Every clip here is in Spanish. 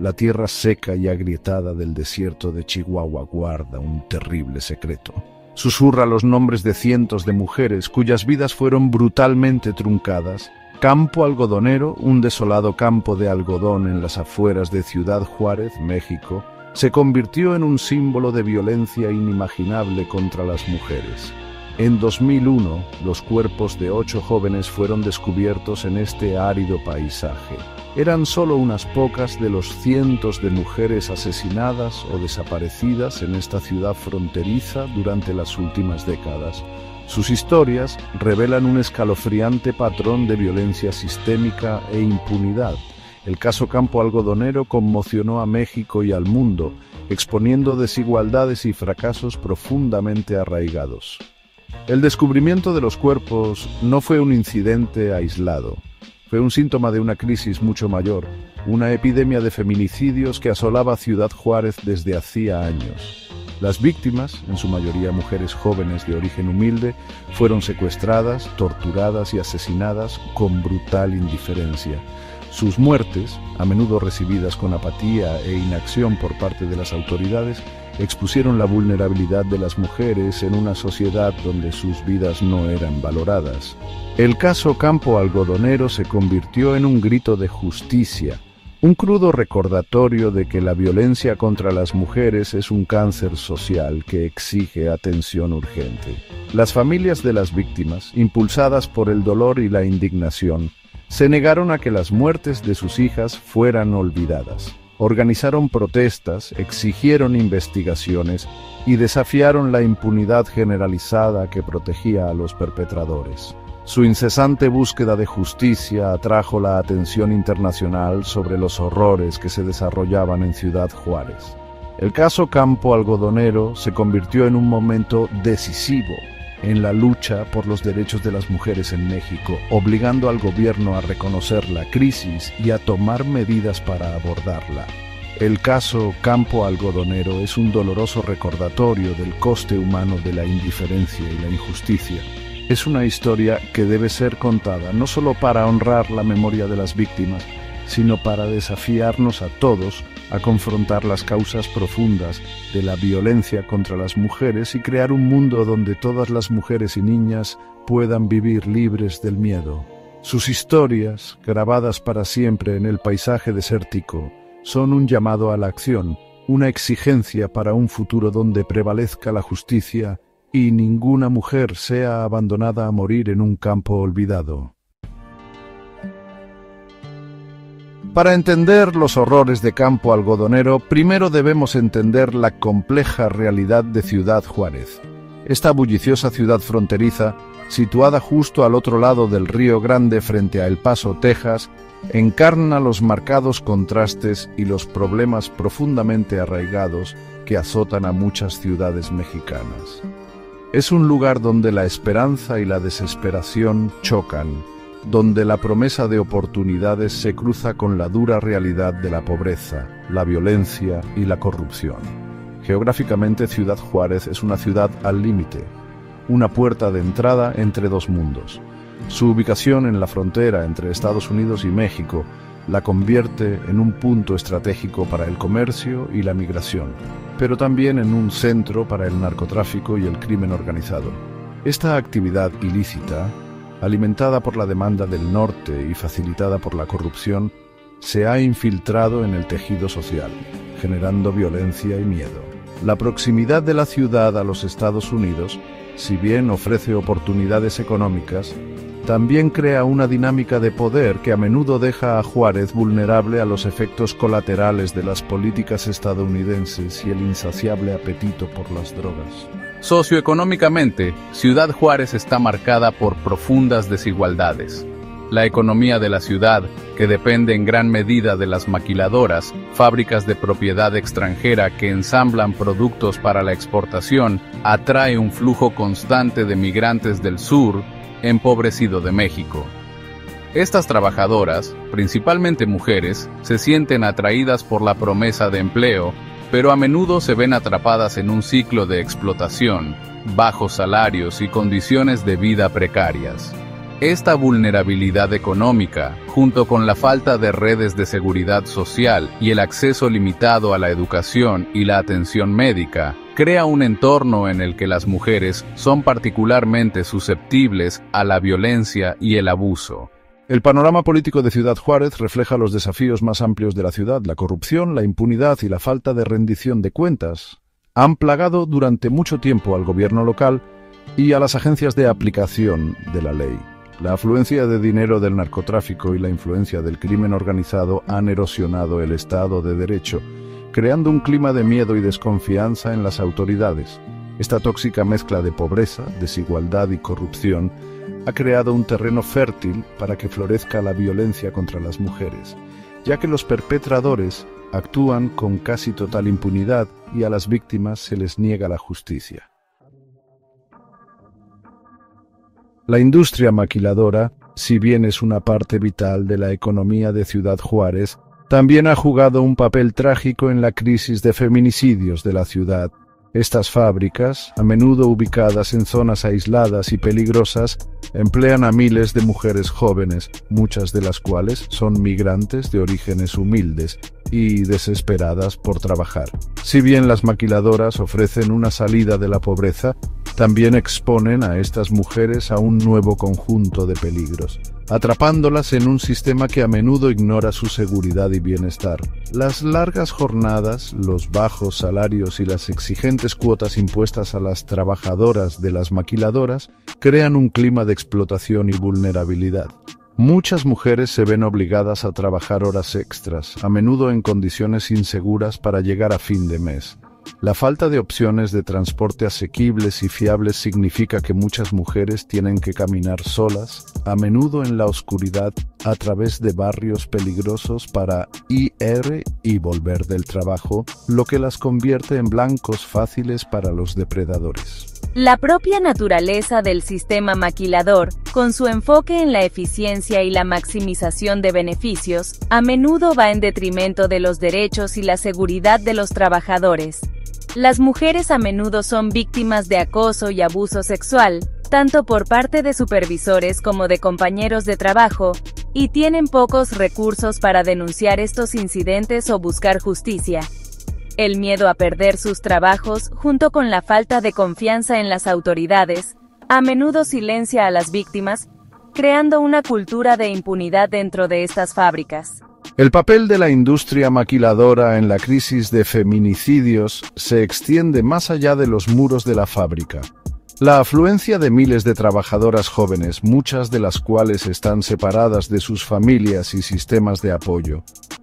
La tierra seca y agrietada del desierto de Chihuahua guarda un terrible secreto. Susurra los nombres de cientos de mujeres cuyas vidas fueron brutalmente truncadas. Campo Algodonero, un desolado campo de algodón en las afueras de Ciudad Juárez, México, se convirtió en un símbolo de violencia inimaginable contra las mujeres. En 2001, los cuerpos de 8 jóvenes fueron descubiertos en este árido paisaje. Eran solo unas pocas de los cientos de mujeres asesinadas o desaparecidas en esta ciudad fronteriza durante las últimas décadas. Sus historias revelan un escalofriante patrón de violencia sistémica e impunidad. El caso Campo Algodonero conmocionó a México y al mundo, exponiendo desigualdades y fracasos profundamente arraigados. El descubrimiento de los cuerpos no fue un incidente aislado. Fue un síntoma de una crisis mucho mayor, una epidemia de feminicidios que asolaba Ciudad Juárez desde hacía años. Las víctimas, en su mayoría mujeres jóvenes de origen humilde, fueron secuestradas, torturadas y asesinadas con brutal indiferencia. Sus muertes, a menudo recibidas con apatía e inacción por parte de las autoridades, expusieron la vulnerabilidad de las mujeres en una sociedad donde sus vidas no eran valoradas. El caso Campo Algodonero se convirtió en un grito de justicia, un crudo recordatorio de que la violencia contra las mujeres es un cáncer social que exige atención urgente. Las familias de las víctimas, impulsadas por el dolor y la indignación, se negaron a que las muertes de sus hijas fueran olvidadas. Organizaron protestas, exigieron investigaciones y desafiaron la impunidad generalizada que protegía a los perpetradores. Su incesante búsqueda de justicia atrajo la atención internacional sobre los horrores que se desarrollaban en Ciudad Juárez. El caso Campo Algodonero se convirtió en un momento decisivo en la lucha por los derechos de las mujeres en México, obligando al gobierno a reconocer la crisis y a tomar medidas para abordarla. El caso Campo Algodonero es un doloroso recordatorio del coste humano de la indiferencia y la injusticia. Es una historia que debe ser contada no solo para honrar la memoria de las víctimas, sino para desafiarnos a todos a confrontar las causas profundas de la violencia contra las mujeres y crear un mundo donde todas las mujeres y niñas puedan vivir libres del miedo. Sus historias, grabadas para siempre en el paisaje desértico, son un llamado a la acción, una exigencia para un futuro donde prevalezca la justicia y ninguna mujer sea abandonada a morir en un campo olvidado. Para entender los horrores de Campo Algodonero, primero debemos entender la compleja realidad de Ciudad Juárez. Esta bulliciosa ciudad fronteriza, situada justo al otro lado del Río Grande frente a El Paso, Texas, encarna los marcados contrastes y los problemas profundamente arraigados que azotan a muchas ciudades mexicanas. Es un lugar donde la esperanza y la desesperación chocan, donde la promesa de oportunidades se cruza con la dura realidad de la pobreza, la violencia y la corrupción. Geográficamente, Ciudad Juárez es una ciudad al límite, una puerta de entrada entre dos mundos. Su ubicación en la frontera entre Estados Unidos y México la convierte en un punto estratégico para el comercio y la migración, pero también en un centro para el narcotráfico y el crimen organizado. Esta actividad ilícita, alimentada por la demanda del norte y facilitada por la corrupción, se ha infiltrado en el tejido social, generando violencia y miedo. La proximidad de la ciudad a los Estados Unidos, si bien ofrece oportunidades económicas, también crea una dinámica de poder que a menudo deja a Juárez vulnerable a los efectos colaterales de las políticas estadounidenses y el insaciable apetito por las drogas. Socioeconómicamente, Ciudad Juárez está marcada por profundas desigualdades. La economía de la ciudad, que depende en gran medida de las maquiladoras, fábricas de propiedad extranjera que ensamblan productos para la exportación, atrae un flujo constante de migrantes del sur, empobrecido de México. Estas trabajadoras, principalmente mujeres, se sienten atraídas por la promesa de empleo, pero a menudo se ven atrapadas en un ciclo de explotación, bajos salarios y condiciones de vida precarias. Esta vulnerabilidad económica, junto con la falta de redes de seguridad social y el acceso limitado a la educación y la atención médica, crea un entorno en el que las mujeres son particularmente susceptibles a la violencia y el abuso. El panorama político de Ciudad Juárez refleja los desafíos más amplios de la ciudad. La corrupción, la impunidad y la falta de rendición de cuentas han plagado durante mucho tiempo al gobierno local y a las agencias de aplicación de la ley. La afluencia de dinero del narcotráfico y la influencia del crimen organizado han erosionado el Estado de Derecho, creando un clima de miedo y desconfianza en las autoridades. Esta tóxica mezcla de pobreza, desigualdad y corrupción ha creado un terreno fértil para que florezca la violencia contra las mujeres, ya que los perpetradores actúan con casi total impunidad y a las víctimas se les niega la justicia. La industria maquiladora, si bien es una parte vital de la economía de Ciudad Juárez, también ha jugado un papel trágico en la crisis de feminicidios de la ciudad. Estas fábricas, a menudo ubicadas en zonas aisladas y peligrosas, emplean a miles de mujeres jóvenes, muchas de las cuales son migrantes de orígenes humildes y desesperadas por trabajar. Si bien las maquiladoras ofrecen una salida de la pobreza, también exponen a estas mujeres a un nuevo conjunto de peligros, atrapándolas en un sistema que a menudo ignora su seguridad y bienestar. Las largas jornadas, los bajos salarios y las exigentes cuotas impuestas a las trabajadoras de las maquiladoras crean un clima de explotación y vulnerabilidad. Muchas mujeres se ven obligadas a trabajar horas extras, a menudo en condiciones inseguras para llegar a fin de mes. La falta de opciones de transporte asequibles y fiables significa que muchas mujeres tienen que caminar solas, a menudo en la oscuridad, a través de barrios peligrosos para ir y volver del trabajo, lo que las convierte en blancos fáciles para los depredadores. La propia naturaleza del sistema maquilador, con su enfoque en la eficiencia y la maximización de beneficios, a menudo va en detrimento de los derechos y la seguridad de los trabajadores. Las mujeres a menudo son víctimas de acoso y abuso sexual, tanto por parte de supervisores como de compañeros de trabajo, y tienen pocos recursos para denunciar estos incidentes o buscar justicia. El miedo a perder sus trabajos, junto con la falta de confianza en las autoridades, a menudo silencia a las víctimas, creando una cultura de impunidad dentro de estas fábricas. El papel de la industria maquiladora en la crisis de feminicidios se extiende más allá de los muros de la fábrica. La afluencia de miles de trabajadoras jóvenes, muchas de las cuales están separadas de sus familias y sistemas de apoyo,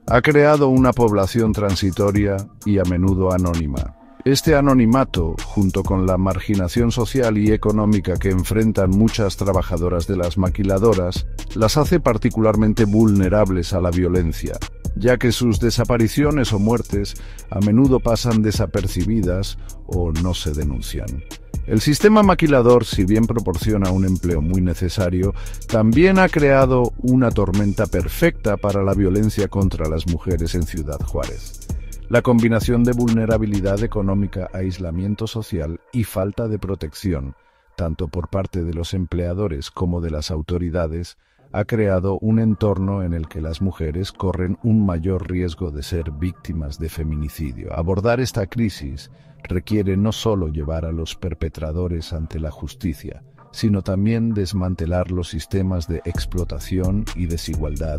ha creado una población transitoria y a menudo anónima. Este anonimato, junto con la marginación social y económica que enfrentan muchas trabajadoras de las maquiladoras, las hace particularmente vulnerables a la violencia, ya que sus desapariciones o muertes a menudo pasan desapercibidas o no se denuncian. El sistema maquilador, si bien proporciona un empleo muy necesario, también ha creado una tormenta perfecta para la violencia contra las mujeres en Ciudad Juárez. La combinación de vulnerabilidad económica, aislamiento social y falta de protección, tanto por parte de los empleadores como de las autoridades, ha creado un entorno en el que las mujeres corren un mayor riesgo de ser víctimas de feminicidio. Abordar esta crisis requiere no solo llevar a los perpetradores ante la justicia, sino también desmantelar los sistemas de explotación y desigualdad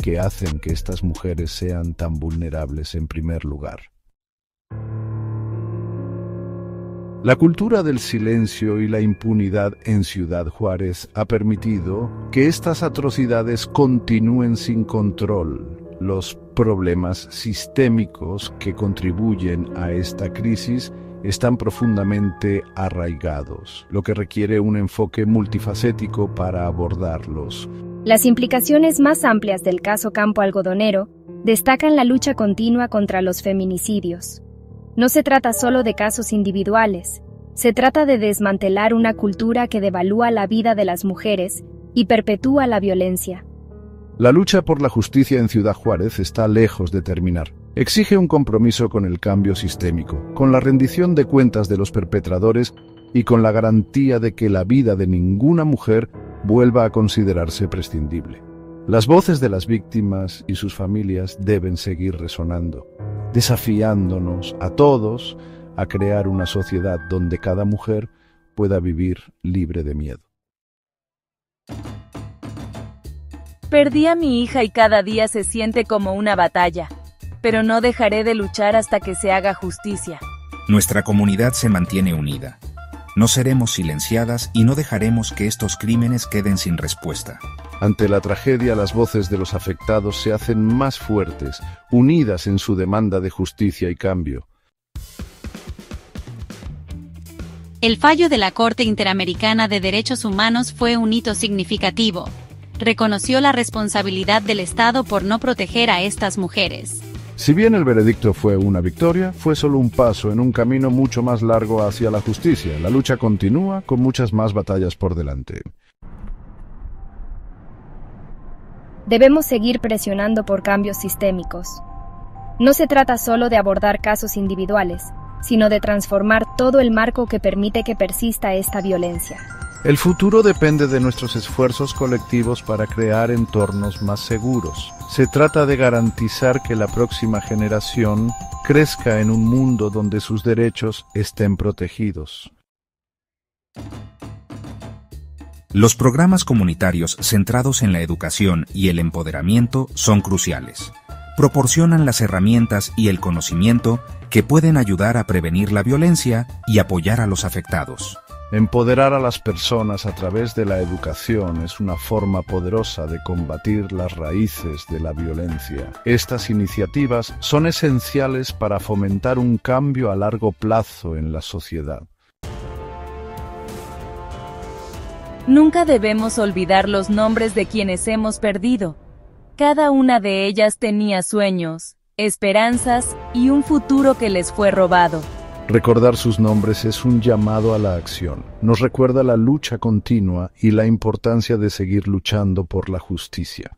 que hacen que estas mujeres sean tan vulnerables en primer lugar. La cultura del silencio y la impunidad en Ciudad Juárez ha permitido que estas atrocidades continúen sin control. Los problemas sistémicos que contribuyen a esta crisis están profundamente arraigados, lo que requiere un enfoque multifacético para abordarlos. Las implicaciones más amplias del caso Campo Algodonero destacan la lucha continua contra los feminicidios. No se trata solo de casos individuales, se trata de desmantelar una cultura que devalúa la vida de las mujeres y perpetúa la violencia. La lucha por la justicia en Ciudad Juárez está lejos de terminar. Exige un compromiso con el cambio sistémico, con la rendición de cuentas de los perpetradores y con la garantía de que la vida de ninguna mujer vuelva a considerarse prescindible. Las voces de las víctimas y sus familias deben seguir resonando, desafiándonos a todos a crear una sociedad donde cada mujer pueda vivir libre de miedo. Perdí a mi hija y cada día se siente como una batalla, pero no dejaré de luchar hasta que se haga justicia. Nuestra comunidad se mantiene unida. No seremos silenciadas y no dejaremos que estos crímenes queden sin respuesta. Ante la tragedia, las voces de los afectados se hacen más fuertes, unidas en su demanda de justicia y cambio. El fallo de la Corte Interamericana de Derechos Humanos fue un hito significativo. Reconoció la responsabilidad del Estado por no proteger a estas mujeres. Si bien el veredicto fue una victoria, fue solo un paso en un camino mucho más largo hacia la justicia. La lucha continúa con muchas más batallas por delante. Debemos seguir presionando por cambios sistémicos. No se trata solo de abordar casos individuales, sino de transformar todo el marco que permite que persista esta violencia. El futuro depende de nuestros esfuerzos colectivos para crear entornos más seguros. Se trata de garantizar que la próxima generación crezca en un mundo donde sus derechos estén protegidos. Los programas comunitarios centrados en la educación y el empoderamiento son cruciales. Proporcionan las herramientas y el conocimiento que pueden ayudar a prevenir la violencia y apoyar a los afectados. Empoderar a las personas a través de la educación es una forma poderosa de combatir las raíces de la violencia. Estas iniciativas son esenciales para fomentar un cambio a largo plazo en la sociedad. Nunca debemos olvidar los nombres de quienes hemos perdido. Cada una de ellas tenía sueños, esperanzas y un futuro que les fue robado. Recordar sus nombres es un llamado a la acción. Nos recuerda la lucha continua y la importancia de seguir luchando por la justicia.